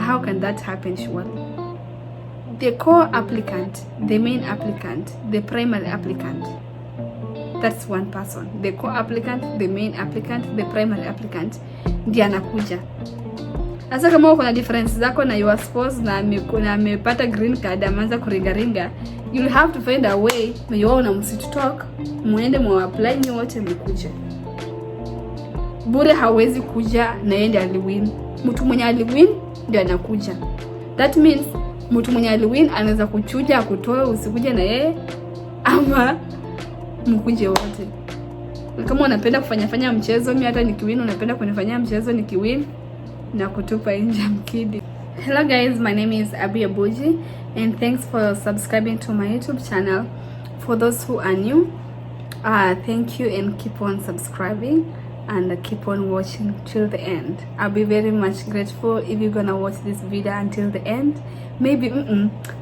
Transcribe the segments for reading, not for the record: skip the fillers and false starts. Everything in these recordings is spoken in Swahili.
how can that happen? Surely the core applicant, the main applicant, the primary applicant, that's one person. The core applicant, the main applicant, the primary applicant ndiye anakuja. Sasa kama uko na difference zako na your spouse na amepata green card, ameanza kuringaringa, you'll have to find a way when you na msitu talk, muende mu apply nyote mkuje. Bure hawezi kuja na yeye aliwin. Mtu mwenye aliwin ndio anakuja. That means mtu mwenye aliwin anaweza kuchuja kutoa usikuje na yeye ama mkuje wote. Kama unapenda kufanya mchezo, mimi hata nikiwin unapenda kunifanyia mchezo nikiwin na kutupa nje mkidi. Hello guys, my name is Abi Abuji and thanks for subscribing to my YouTube channel. For those who are new, thank you and keep on subscribing and keep on watching till the end. I'll be very much grateful if you're gonna watch this video until the end. Maybe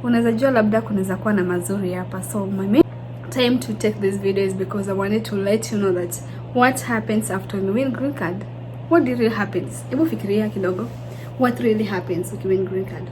unaweza jua labda kunaweza kuwa na mazuri hapa. So my main time to take this video is because I wanted to let you know that what happens after you win green card. What really happens? Hebu fikiria kidogo. What really happens if you win green card?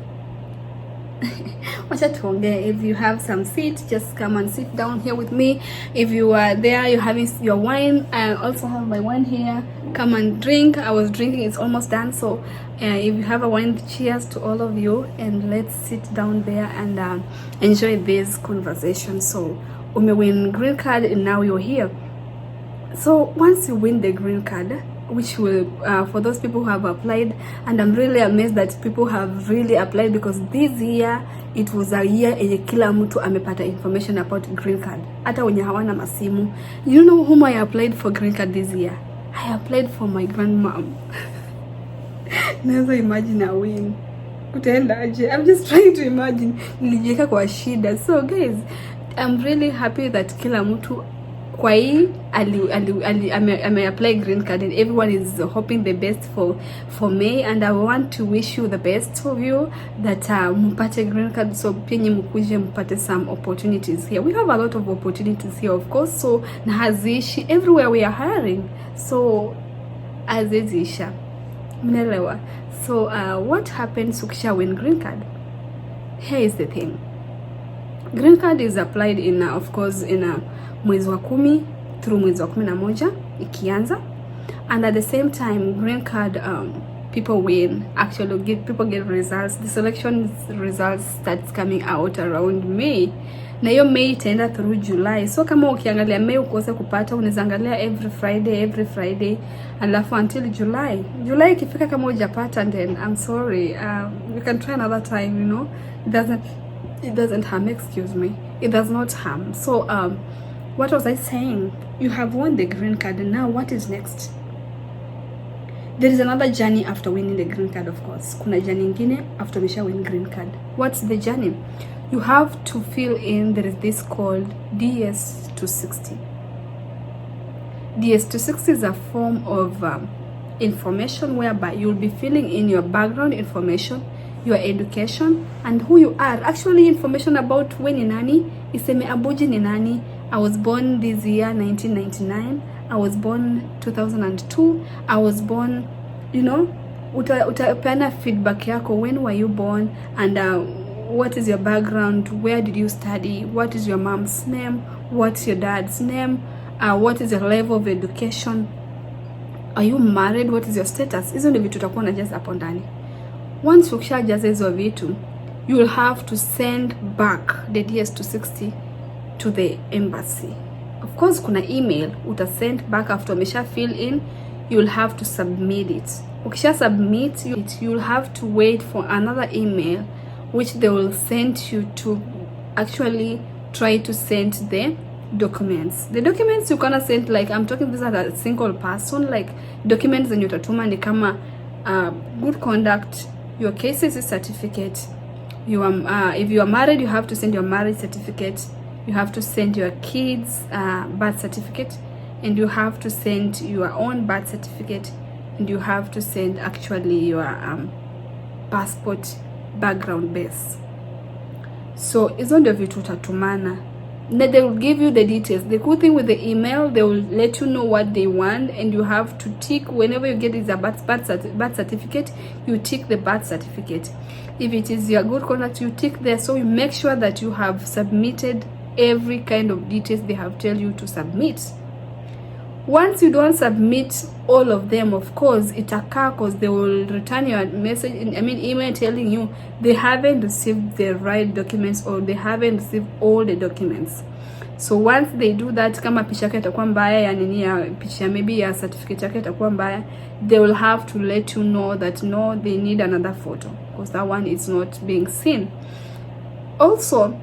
Wacha tuongee. If you have some seat, just come and sit down here with me. If you are there, you're having your wine. I also have my wine here. Come and drink. I was drinking, it's almost done. So if you have a wine, cheers to all of you, and let's sit down there and enjoy this conversation. So win green card and now you're here. So once you win the green card, which will for those people who have applied, and I'm really amazed that people have really applied, because this year it was a year yenye kila mtu amepata information about green card, hata wenye hawana masimu. You know whom I applied for green card this year? I applied for my grandmom. Never imagine a win. Kutendaje? I'm just trying to imagine. Nilijiweka kwa shida. So guys, I'm really happy that kila mtu kwa hii ame apply green card, and everyone is hoping the best for May, and I want to wish you the best of you that mpate green card, so penye mkuje mpate some opportunities here. We have a lot of opportunities here, of course, so na haziishi everywhere we are hiring, so haziisha, mnaelewa. So what happens ukisha win green card? Here is the thing. Green card is applied in of course in mwezi wa 10 through mwezi wa 11 ikianza, and at the same time green card people win, actually people get results. The selection results starts coming out around May, na hiyo May itaenda through July. So kama ukiangalia May ukose kupata, unaweza angalia every Friday alafu until July ikifika kama hujapata, then I'm sorry, you can try another time, you know. It doesn't harm, excuse me, it does not harm. So what was I saying? You have won the green card, and now what is next? There is another journey after winning the green card, of course. Kuna journey ingine after umesha win green card. What's the journey? You have to fill in, there is this called DS-260. DS-260 is a form of information whereby you'll be filling in your background information, your education, and who you are. Actually information about we ni nani, iseme Abuji ni nani. I was born this year 1999. I was born 2002. I was born, you know, utapeana feedback yako, when were you born, and what is your background, where did you study, what is your mom's name, what's your dad's name, what is your level of education, are you married, what is your status. Hizo ndio vitu utakuwa unajaza hapo ndani. Once ukishajaza hizo vitu, you will have to send back the DS-260 to the embassy. Of course kuna email utasend back after umesha fill in. You will have to submit it. Ukisha submit it, you will have to wait for another email which they will send you to actually try to send the documents. The documents you gonna send, like I'm talking this as a single person, like documents zenye utatuma ni kama good conduct, your KCSE certificate, if you are married you have to send your marriage certificate, you have to send your kids birth certificate, and you have to send your own birth certificate, and you have to send actually your passport background base. So hizo ndio vitu utatumana They will give you the details. The good thing with the email, they will let you know what they want, and you have to tick whenever you get is a birth certificate, you tick the birth certificate. If it is your good conduct, you tick there. So you make sure that you have submitted every kind of details they have tell you to submit. Once you don't submit all of them, of course it occur, because they will return your message, email telling you they haven't received the right documents, or they haven't received all the documents. So once they do that, kama picha yake itakuwa mbaya, ya nini, ya picha maybe ya certificate yake itakuwa mbaya, they will have to let you know that no, they need another photo, because that one is not being seen. Also,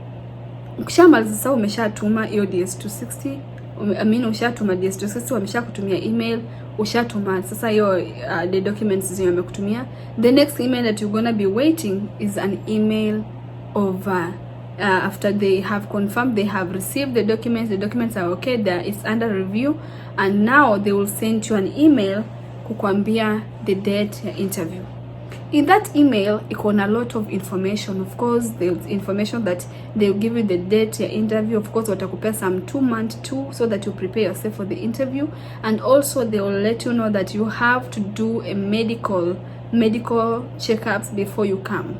ukishamaliza sasa, umeshatuma hiyo DS260, ushatuma DS260, wameshakutumia email, ushatuma sasa hiyo the documents zenye wamekutumia. The next email that you're gonna be waiting is an email of after they have confirmed they have received the documents are okay, it's under review, and now they will send you an email kukwambia the date ya interview. In that email, iko na lot of information. Of course, there's information that they'll give you the date ya interview. Of course, watakupea some 2 months too, so that you prepare yourself for the interview. And also, they will let you know that you have to do a medical checkups before you come.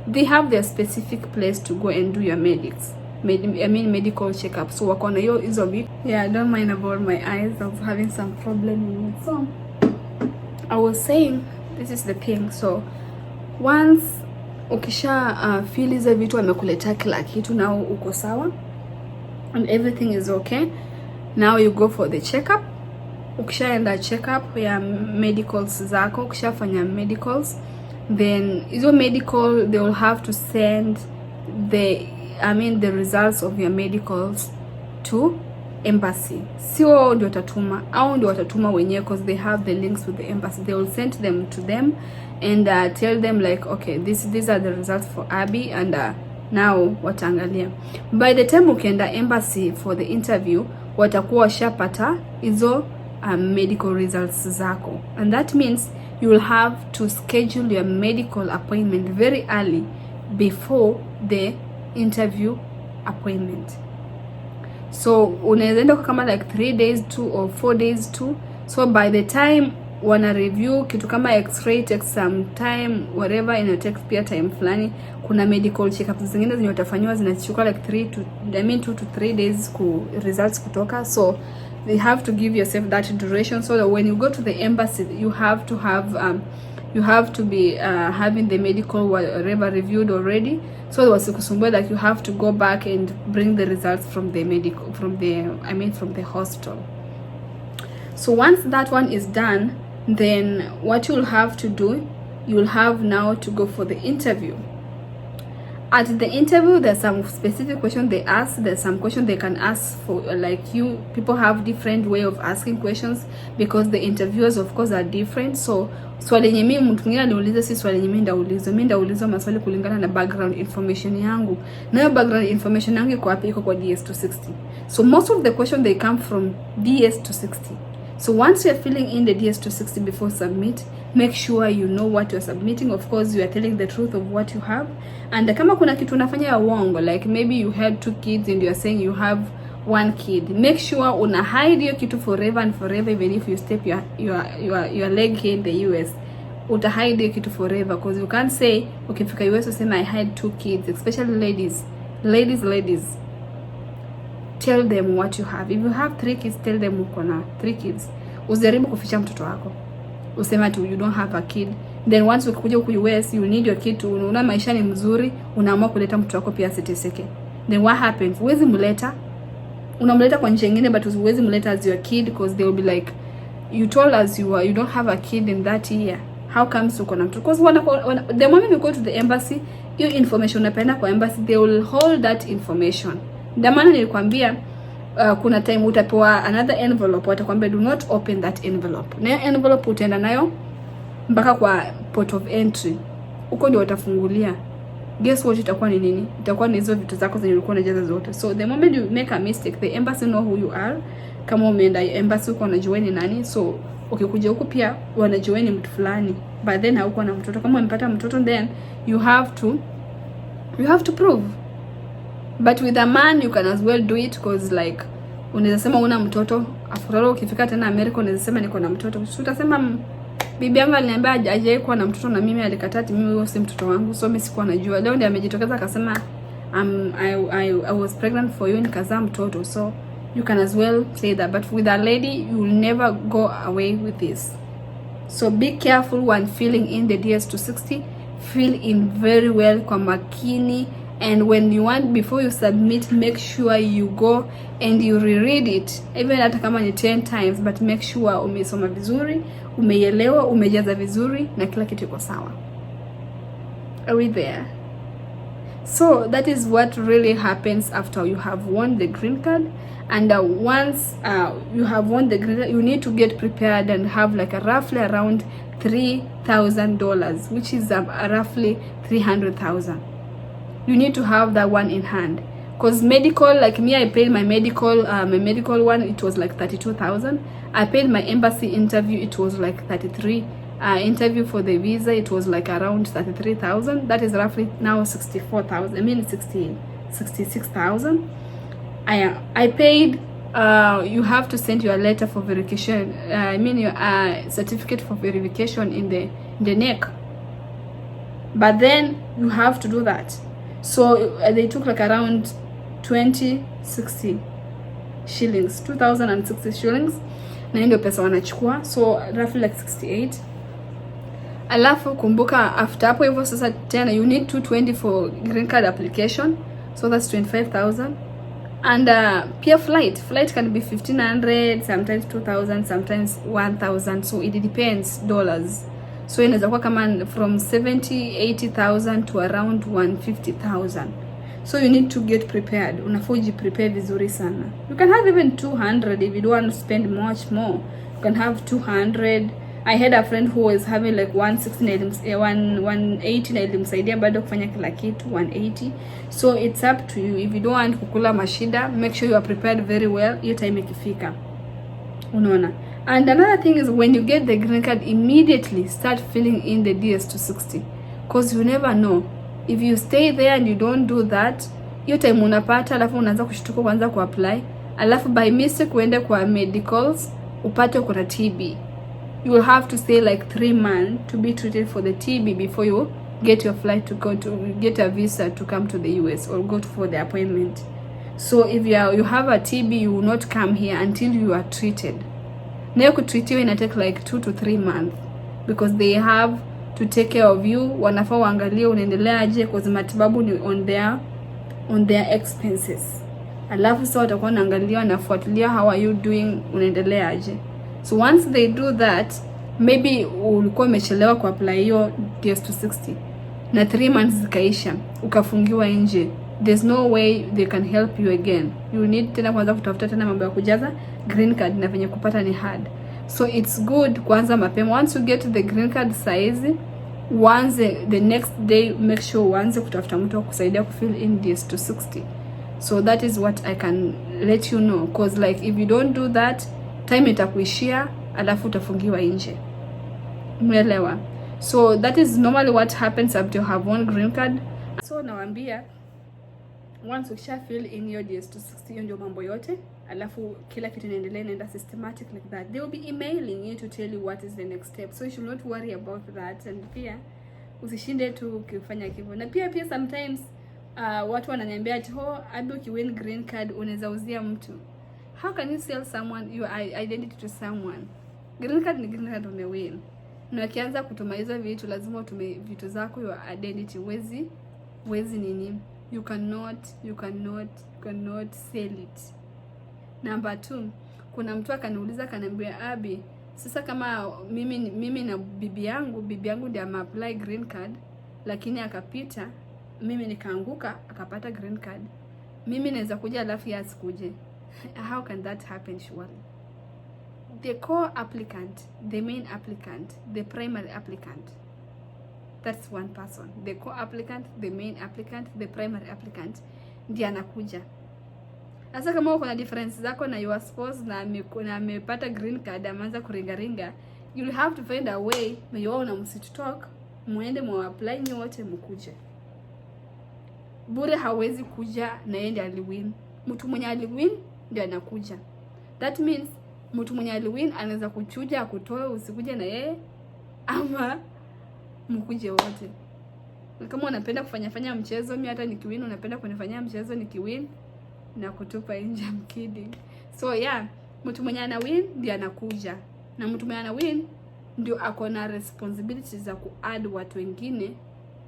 They have their specific place to go and do your medical checkup. So wako na hiyo hizo vitu. Yeah, don't mind about my eyes. I was having some problem with it. So I was saying, this is the thing. So once ukisha feel hizo vitu wamekuleta kila kitu, now uko sawa and everything is okay, now you go for the checkup. Ukishaenda checkup ya medicals zako, ukishafanya medicals, then hizo medical they will have to send the results of your medicals to embassy. Sio ndio watatuma, au ndio watatuma wenyewe, because they have the links with the embassy. They will send them to them and tell them like, okay, these are the results for Abby, and now wataangalia. By the time ukienda embassy for the interview, watakuwa washapata hizo medical results zako, and that means you will have to schedule your medical appointment very early before the interview appointment. So unaweza enda kama like 3 days too or 4 days too. So by the time wana review kitu kama x-ray takes some time, whatever, ina take pia time fulani. Kuna medical checkups zingine zenye utafanywa zinachukua like 2 to 3 days ku results kutoka. So they have to give yourself that duration, so that when you go to the embassy, you have to be having the medical whatever reviewed already, so there was kusumbua that you have to go back and bring the results from the hospital. So once that one is done, then what you'll have to do, you'll have now to go for the interview. At the interview, there's some specific question they ask. There's some question they can ask for, like people have different way of asking questions, because the interviewers of course are different. So swali yenye mimi mtu mwingine anauliza si swali yenye mimi ndaulizwa maswali kulingana na background information yangu. Na hiyo background information yangu iko wapi? Iko kwa DS260. So most of the question they come from DS260. So once you're filling in the DS260 before submit, make sure you know what you're submitting. Of course, you are telling the truth of what you have. And kama kuna kitu unafanya ya uongo, like maybe you had 2 kids and you are saying you have 1 kid, make sure una hide hiyo kitu forever and forever. Even if you step your leg here in the US, uta hide hiyo kitu forever, because you can't say ukifika US useme I had 2 kids, especially ladies. Tell them what you have. If you have 3 kids, tell them uko na 3 kids. Usijaribu kuficha mtoto wako. Usema tu you don't have a kid. Then once ukikuja huku US, you need your kid to, una maisha ni mzuri, unaamua kuleta mtoto wako pia asiteseke. Then what happens? Huwezi mleta. Unamleta kwa njia nyingine, but huwezi mleta as your kid, because they will be like, you told us you don't have a kid in that year. How comes uko na mtoto? Because the moment you go to the embassy, your information unapenda kwa embassy, they will hold that information. Ndio maana nilikwambia kuna time utapewa another envelope, watakwambia do not open that envelope. Na envelope utaenda nayo mpaka kwa port of entry. Huko ndio watafungulia. Guess what itakuwa ni nini? Itakuwa ni hizo vitu zako zenye ulikuwa unajaza zote. So the moment you make a mistake, the embassy know who you are. Kama umeenda embassy uko unajua ni nani. So ukikuja huko pia wanajua ni mtu fulani. But then hauko na mtoto. Kama umepata mtoto, then you have to prove. But with a man you can as well do it, cause like unaweza sema una mtoto, after all ukifika tena America unaweza sema niko na mtoto. Utasema bibi yangu aliniambia aje kuwa na mtoto na mimi alikataa, mimi huyo si mtoto wangu. So mimi sikuwa najua. Leo ndiye amejitokeza akasema I was pregnant for you, nikazaa mtoto. So you can as well say that. But with a lady you will never go away with this. So be careful when filling in the DS260. Fill in very well kwa makini, and when you want, before you submit, make sure you go and you reread it, even hata kama ni 10 times, but make sure umesoma vizuri, umeelewa, umejaza vizuri na kila kitu iko sawa. Are we there? So that is what really happens after you have won the green card. And once you have won the green card, you need to get prepared and have like a roughly around $3,000, which is roughly 300,000. You need to have that one in hand, because medical, like me, I paid my medical one, it was like 32,000. I paid my embassy interview, it was like 33. Interview for the visa, it was like around 33,000. That is roughly now 64,000. I mean 66,000. I paid. You have to send your letter for verification. I mean your certificate for verification in the neck. But then you have to do that. So they took like around 2060 shillings, 2060 shillings. Na ndio pesa wanachukua, so roughly like 68. Alafu kumbuka after hapo hivyo sasa tena you need 220 for green card application, so that's 25,000. And pia flight can be 1,500, sometimes 2,000, sometimes 1,000, so it depends dollars. So inaweza kuwa kama from 70,000-80,000 to around 150,000. So you need to get prepared. Unafaa prepare vizuri sana. You can have even 200 if you don't want to spend much more. You can have 200. I had a friend who was having like 180 na ilimsaidia bado kufanya kila kitu 180. So it's up to you. If you don't want kukula mashida, make sure you are prepared very well hiyo time ikifika. Unaona? And another thing is when you get the green card, immediately start filling in the DS260, because you never know. If you stay there and you don't do that, hiyo time unapata alafu unaanza kushtuka kuanza kuapply, alafu by mistake uende kwa medicals upate uko na TB. You will have to stay like 3 months to be treated for the TB before you get your flight to go to get a visa to come to the US or go for the appointment. So if you have a TB, you will not come here until you are treated. Na kutreatiwa ina take like 2 to 3 months, because they have to take care of you. Wanafaa waangalie unaendelea aje, kwa matibabu ni on their expenses. Alafu sasa watakuwa wanaangalia na fuatilia how are you doing, unaendelea aje. So once they do that, maybe ulikuwa umechelewa ku apply hiyo DS260 na 3 months zikaisha ukafungiwa nje, there's no way they can help you again. You need tena kwanza kutafuta tena mambo ya kujaza green card, na venye kupata ni hard. So it's good kwanza mapema. Once you get the green card size, the next day make sure uanze kutafuta mtu kusaidia kufill in DS260. So that is what I can let you know, because like if you don't do that, time itakuishia alafu utafungiwa nje. Umeelewa? So that is normally what happens after you have one green card. So nawaambia once ukisha fill in your DS260, hiyo ndio mambo yote, alafu kila kitu inaendelea inaenda systematic like that. They will be emailing you to tell you what is the next step, so you should not worry about that. And pia usishinde tu ukifanya hivyo. Na pia sometimes watu wananiambia ati abi ukiwin green card unaweza uzia mtu. How can you sell someone your identity to someone? Green card ni green card, umewin. Na ukianza kutuma hizo vitu lazima utume vitu zako, your identity. Wezi nini? You cannot sell it. Number 2, kuna mtu akaniuliza kanambia, Abi, sasa kama mimi na bibi yangu ndiye apply green card, lakini akapita, mimi nikaanguka akapata green card, mimi naweza kuja alafu yeye asikuje? How can that happen? Surely the co-applicant, the main applicant, the primary applicant, that's one person. The co-applicant, the main applicant, the primary applicant ndiye anakuja. Sasa kama uko na difference zako na your spouse na amepata green card, ameanza kuringa, you have to find a way mwe na msitu talk, muende mu apply nyote mkuje. bure hawezi kuja na yeye ndiye aliwin. Mtu mwenye aliwin ndio anakuja. That means mtu mwenye aliwin anaweza kuchuja akutoe usikuje na yeye ama mkuje wote. Kama unapenda kufanya mchezo, mimi hata nikiwin unapenda kunifanyia mchezo nikiwin na kutupa nje. I'm kidding. So yeah, mtu mwenye ana win ndio anakuja. Na mtu mwenye ana win ndio ako na responsibilities za kuadd watu wengine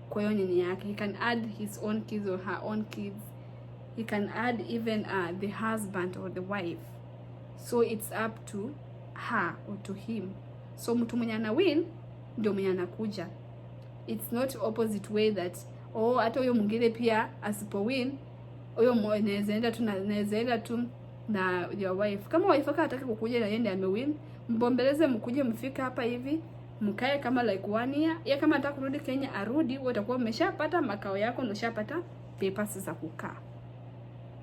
kwa hiyo nini yake. He can add his own kids or her own kids. He can add even the husband or the wife. So it's up to her or to him. So mtu mwenye ana win ndio mwenye anakuja. It's not opposite way that hata huyo mwingine pia asipo win huyo naezaenda tu na your wife. Kama wife yako hataki kukuja na yeye ndiye amewin, mbombeleze mkuje mfika hapa hivi, mkae kama like 1 year. Yeye kama anataka kurudi Kenya arudi, wewe utakuwa umeshapata makao yako na ushapata papers za kukaa.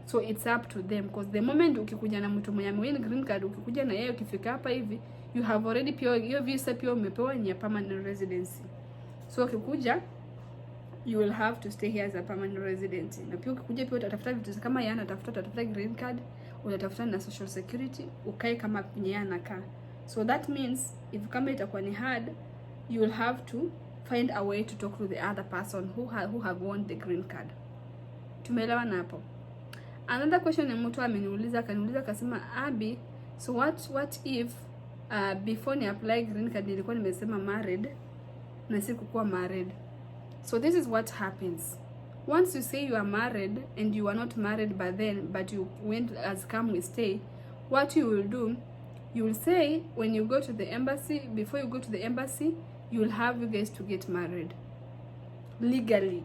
So it's up to them, because the moment ukikuja na mtu mwenye amewin green card, ukikuja na yeye ukifika hapa hivi, you have already pure your visa pure umepewa ni permanent residency. So ukikuja you will have to stay here as a permanent resident. Na pia ukikuja pia utatafuta vitu kama yeye anatafuta green card, utatafuta na social security, ukae kama yeye anakaa. So that means if kama itakuwa ni hard, you will have to find a way to talk to the other person who have won the green card. Tumeelewana hapo? Another question ya mtu akaniuliza akasema, Abi, so what if before ni apply green card nilikuwa nimesema married na sikukuwa married. So this is what happens. Once you say you are married and you are not married but you went as come we stay, what you will do, you will say when you go to the embassy, before you go to the embassy, you will have you guys to get married. Legally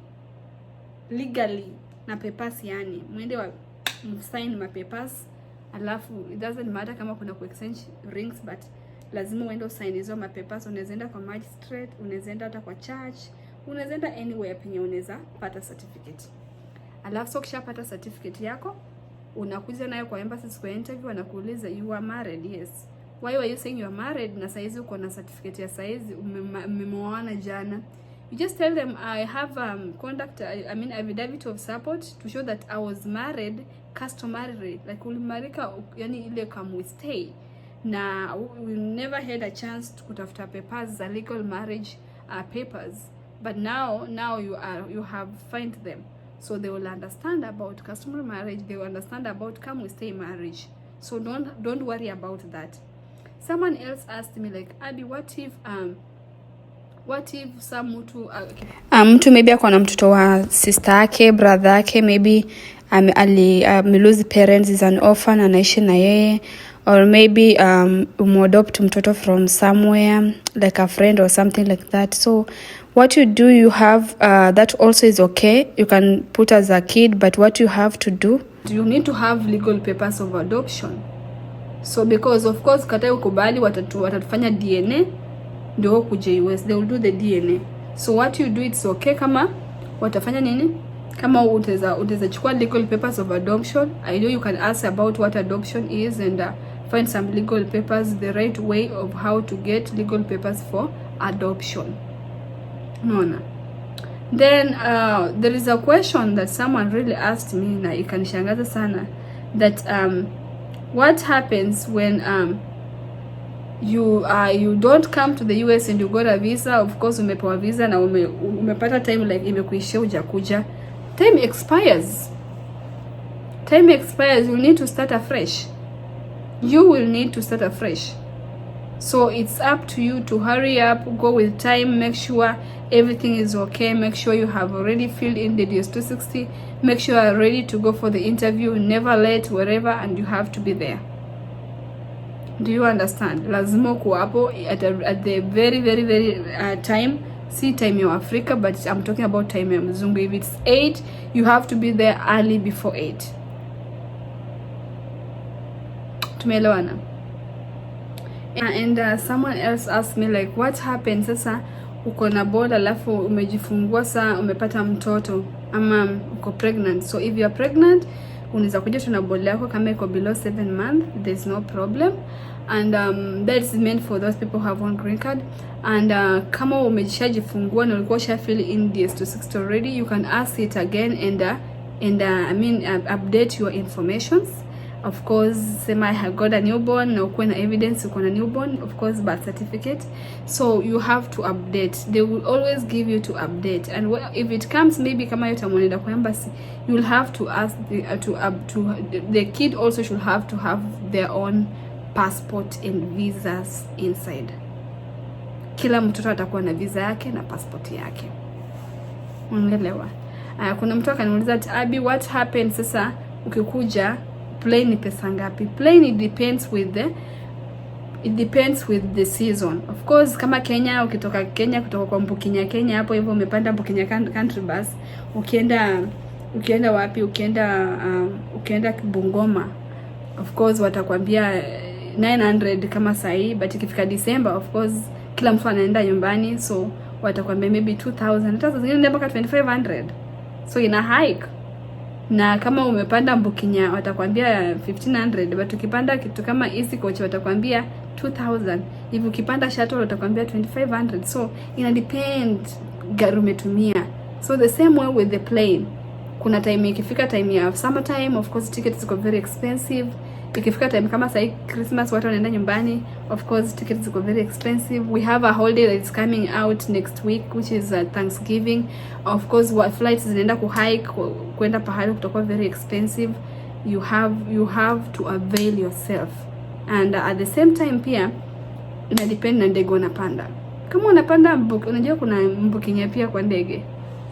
na papers, yani mwende wa sign ma papers, alafu it doesn't matter kama kuna ku exchange rings, but lazima uende sign hizo ma papers. Unaenda kwa magistrate, unaenda hata kwa church, unaenda anywhere penye unaweza pata certificate. Alafu so ukishapata certificate yako, unakuja nayo kwa embassy kwa interview, wanakuuliza you are married. Yes. Why were you saying you are married na saizi uko na certificate ya saizi umemoana jana? You just tell them I have affidavit of support to show that I was married customary, like ulimarika yani ile kama we stay, na we never had a chance to kutafuta papers za legal marriage papers, but now you have find them, so they will understand about customary marriage, they will understand about come we stay marriage. So don't worry about that. Someone else asked me like, Abi, what if some mtu maybe ako na mtoto wa sister yake, brother yake, maybe lose parents, is an orphan, anaishi na yeye, or maybe umadopt mtoto from somewhere like a friend or something like that. So what you do, you have that also is okay, you can put as a kid, but what you have to do, you need to have legal papers of adoption. So because of course katai ukubali watatufanya DNA ndio kuje US, they will do the DNA. So what you do, it's okay kama watafanya nini, kama utaweza chukua legal papers of adoption. I know you can ask about what adoption is and find some legal papers, the right way of how to get legal papers for adoption. Unaona? Then there is a question that someone really asked me na ikanishangaza sana, that what happens when you don't come to the US and you got a visa. Of course umepewa visa na umepata time like imekuishia hujakuja, time expires, you need to start afresh. You will need to start afresh. So it's up to you to hurry up, go with time, make sure everything is okay, make sure you have already filled in the DS-260, make sure you are ready to go for the interview, never late, wherever, and you have to be there. Do you understand? Lazima kuwa hapo at the very time. See time ya Africa, but I'm talking about time ya mzungu. If it's 8, you have to be there early before 8. Tumeelewana? And someone else asked me like, what happens sasa uko na boda alafu umejifungua saa umepata mtoto ama uko pregnant. So if you are pregnant, unaweza kuja tuna boda yako kama iko below 7 months, there's no problem. and that's meant for those people who have one green card. And kama umejishajifungua na ulikuwa ushafill in DS260 already, you can ask it again and update your informations. Of course, sema I have got a newborn, na ukuwe na evidence uko na newborn, of course birth certificate. So you have to update. They will always give you to update, and if it comes maybe kama yotamoneda kwa embassy, you will have to ask the kid also should have to have their own passport and visas inside. Kila mtoto atakuwa na visa yake na passport yake. Unaelewa? Kuna mtu akaniuliza, Abi, what happens sasa ukikuja plane ni pesa ngapi? Plane it depends with the season. Of course, kama Kenya, ukitoka Kenya kutoka kwa Mbukinya Kenya hapo hivyo umepanda Mbukinya country bus, ukienda wapi? Ukienda Bungoma. Of course watakwambia 900 kama sahi, but ikifika December of course kila mtu anaenda nyumbani, so watakwambia maybe 2000, hata zingine ndio mpaka 2500. So ina hike. Na kama umepanda Mbukinya watakwambia 1500, but ukipanda kitu kama easy coach watakwambia 2000. If ukipanda shuttle watakwambia 2500. So ina depend gari umetumia. So the same way with the plane. Kuna time ikifika time ya summer time, of course tickets ziko very expensive. Ikifika time kama sai Christmas watu wanaenda nyumbani, of course tickets ziko very expensive. We have a holiday that's coming out next week, which is Thanksgiving. Of course flights zinaenda ku hike, kwenda pahali kutoka very expensive. You have to avail yourself. And at the same time pia ina depend na ndege unapanda. Kama unapanda unajua kuna Mbukinya pia kwa ndege.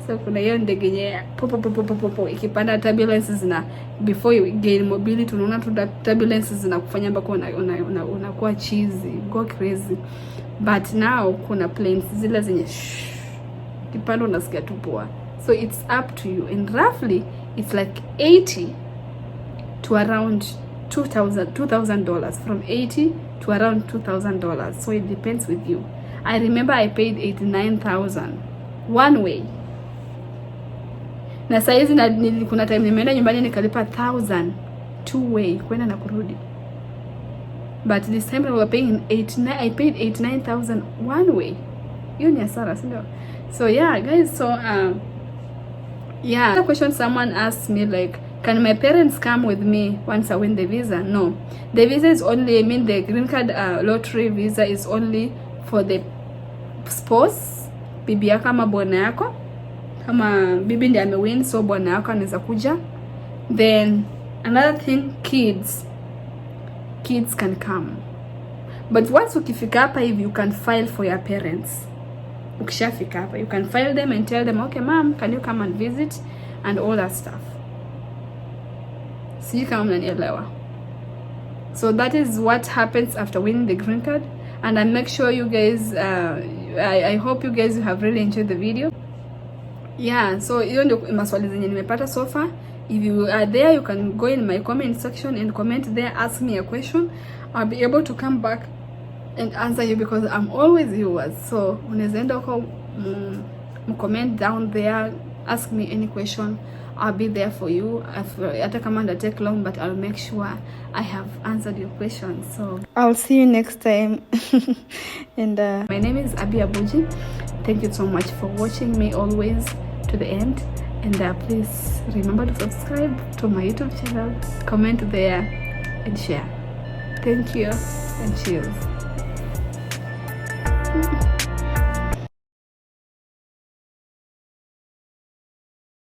So kuna hiyo ndege yenye popo ikipanda turbulences, na before you gain mobility unaona tu turbulences zinakufanya mpaka unakuwa cheesy, go crazy. But now kuna planes zile zenye kipanda unasikia tu poa. So it's up to you, and roughly it's like 80 to around $2,000, from 80 to around $2,000. So it depends with you. I remember I paid 89,000 one way. Na saizi kuna time nimeenda nyumbani nikalipa 1,000 two way kwenda na kurudi. But this time we were paying I paid 89,000 one way. Hiyo ni hasara, si ndio? So yeah guys, so yeah, the question someone asked me like, can my parents come with me once I win the visa? No. The visa is only, the green card lottery visa is only for the spouse, bibi yako ama bwana yako. Kama bibi ndiye amewin, so bwana yako anaweza kuja. Then another thing, kids can come. But once ukifika hapa hivi, you can file for your parents. Ukishafika hapa, you can file them and tell them, okay mom, can you come and visit and all that stuff. See kama mnanielewa. So that is what happens after winning the green card. And I make sure you guys I hope you guys have really enjoyed the video. Yeah, so hiyo ndio maswali zenye nimepata so far. If you are there, you can go in my comment section and comment there, ask me a question. I'll be able to come back and answer you because I'm always yours. So unaweza enda huko comment down there, ask me any question. I'll be there for you. Hata kama nda take long, but I'll make sure I have answered your questions. So I'll see you next time. And my name is Abi Abuji. Thank you so much for watching me always to the end. And please remember to subscribe to my YouTube channel, comment there, and share. Thank you, and cheers.